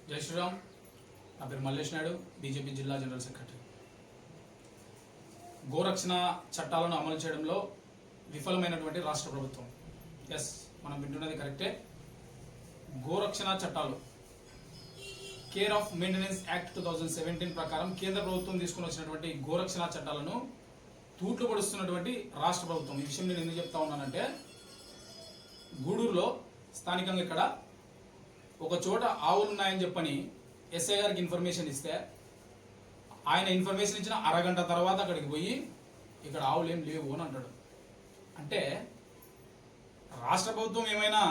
జై శ్రీరామ్. నా పేరు మల్లేష్ నాయుడు, బీజేపీ జిల్లా జనరల్ సెక్రటరీ. గోరక్షణ చట్టాలను అమలు చేయడంలో విఫలమైనటువంటి రాష్ట్ర ప్రభుత్వం. ఎస్, మనం వింటున్నది కరెక్టే. గోరక్షణ చట్టాలు కేర్ ఆఫ్ మెయింటెనెన్స్ యాక్ట్ 2017 ప్రకారం కేంద్ర ప్రభుత్వం తీసుకుని వచ్చినటువంటి గోరక్షణ చట్టాలను తూట్లు పడుస్తున్నటువంటి రాష్ట్ర ప్రభుత్వం. ఈ విషయం నేను ఎందుకు చెప్తా ఉన్నానంటే, గూడూరులో స్థానికంగా ఇక్కడ ఒక చోట ఆవులు ఉన్నాయని చెప్పని ఎస్ఐ గారికి ఇన్ఫర్మేషన్ ఇస్తే, ఆయన ఇన్ఫర్మేషన్ ఇచ్చిన అరగంట తర్వాత అక్కడికి పోయి ఇక్కడ ఆవులు ఏం లేవు అని అంటాడు. అంటే రాష్ట్ర ప్రభుత్వం ఏమైనా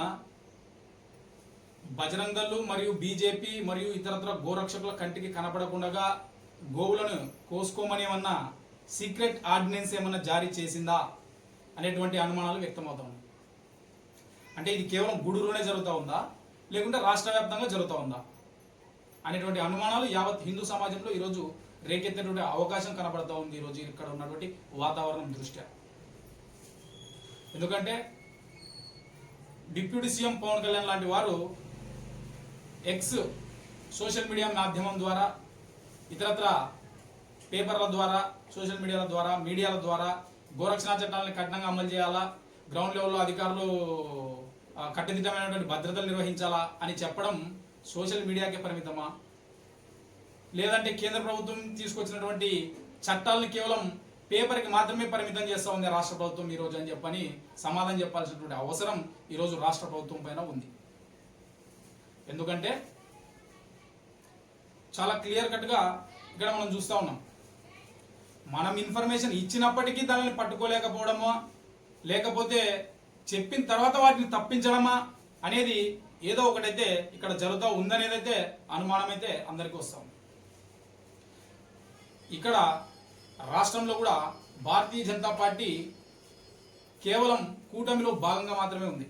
బజరంగ దళ్ మరియు బీజేపీ మరియు ఇతరత్ర గోరక్షకుల కంటికి కనపడకుండా గోవులను కోసుకోమని ఏమన్నా సీక్రెట్ ఆర్డినెన్స్ ఏమన్నా జారీ చేసిందా అనేటువంటి అనుమానాలు వ్యక్తమవుతా ఉన్నాయి. అంటే ఇది కేవలం గూడూరులోనే జరుగుతూ ఉందా, లేకుంటే రాష్ట్ర వ్యాప్తంగా జరుగుతూ ఉందా అనేటువంటి అనుమానాలు యావత్ హిందూ సమాజంలో ఈరోజు రేకెత్తేటువంటి అవకాశం కనబడతా ఉంది ఈరోజు ఇక్కడ ఉన్నటువంటి వాతావరణం దృష్ట్యా. ఎందుకంటే డిప్యూటీ సీఎం పవన్ కళ్యాణ్ లాంటి వారు ఎక్స్ సోషల్ మీడియా మాధ్యమం ద్వారా, ఇతరత్ర పేపర్ల ద్వారా, సోషల్ మీడియాల ద్వారా గోరక్షణ చట్టాలను కఠినంగా అమలు చేయాలా, గ్రౌండ్ లెవెల్లో అధికారులు కట్టుదిట్టమైనటువంటి భద్రతలు నిర్వహించాలా అని చెప్పడం సోషల్ మీడియాకే పరిమితమా, లేదంటే కేంద్ర ప్రభుత్వం తీసుకొచ్చినటువంటి చట్టాలను కేవలం పేపర్కి మాత్రమే పరిమితం చేస్తూ ఉంది రాష్ట్ర ప్రభుత్వం ఈరోజు అని చెప్పని సమాధానం చెప్పాల్సినటువంటి అవసరం ఈరోజు రాష్ట్ర ప్రభుత్వం పైన ఉంది. ఎందుకంటే చాలా క్లియర్ కట్గా ఇక్కడ మనం చూస్తూ ఉన్నాం. మనం ఇన్ఫర్మేషన్ ఇచ్చినప్పటికీ దానిని పట్టుకోలేకపోవడమా, లేకపోతే చెప్పిన తర్వాత వాటిని తప్పించడమా అనేది ఏదో ఒకటైతే ఇక్కడ జరుగుతూ ఉందనేదైతే అనుమానం అయితే అందరికీ వస్తాం. ఇక్కడ రాష్ట్రంలో కూడా భారతీయ జనతా పార్టీ కేవలం కూటమిలో భాగంగా మాత్రమే ఉంది.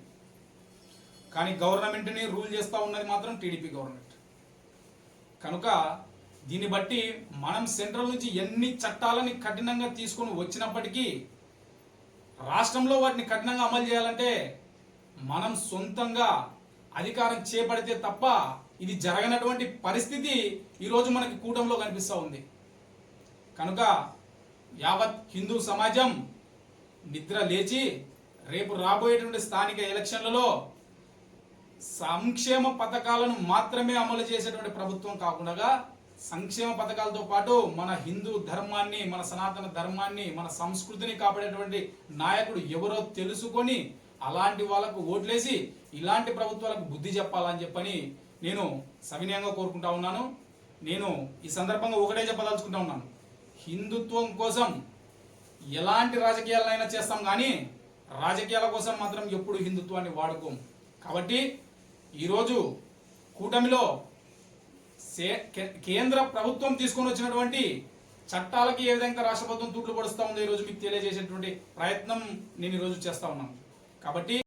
కానీ గవర్నమెంట్ని రూల్ చేస్తూ ఉన్నది మాత్రం టీడీపీ గవర్నమెంట్. కనుక దీన్ని బట్టి మనం సెంట్రల్ నుంచి ఎన్ని చట్టాలని కఠినంగా తీసుకొని వచ్చినప్పటికీ రాష్ట్రంలో వాటిని కఠినంగా అమలు చేయాలంటే మనం సొంతంగా అధికారం చేపడితే తప్ప ఇది జరగనటువంటి పరిస్థితి ఈరోజు మనకి కూటమిలో కనిపిస్తూ ఉంది. కనుక యావత్ హిందూ సమాజం నిద్ర లేచి రేపు రాబోయేటువంటి స్థానిక ఎలక్షన్లలో సంక్షేమ పథకాలను మాత్రమే అమలు చేసేటువంటి ప్రభుత్వం కాకుండా సంక్షేమ పథకాలతో పాటు మన హిందూ ధర్మాన్ని, మన సనాతన ధర్మాన్ని, మన సంస్కృతిని కాపాడేటువంటి నాయకుడు ఎవరో తెలుసుకొని అలాంటి వాళ్ళకు ఓట్లేసి ఇలాంటి ప్రభుత్వాలకు బుద్ధి చెప్పాలని చెప్పని నేను సవినయంగా కోరుకుంటా ఉన్నాను. నేను ఈ సందర్భంగా ఒకటే చెప్పదలుచుకుంటా ఉన్నాను, హిందుత్వం కోసం ఎలాంటి రాజకీయాలైనా చేస్తాం కానీ రాజకీయాల కోసం మాత్రం ఎప్పుడు హిందుత్వాన్ని వాడుకోం. కాబట్టి ఈరోజు కూటమిలో కేంద్ర ప్రభుత్వం తీసుకొని వచ్చినటువంటి చట్టాలకి ఏ విధంగా రాష్ట్ర ప్రభుత్వం తూట్లు పడుస్తూ ఉందో ఈరోజు మీకు తెలియజేసేటువంటి ప్రయత్నం నేను ఈరోజు చేస్తా ఉన్నాను. కాబట్టి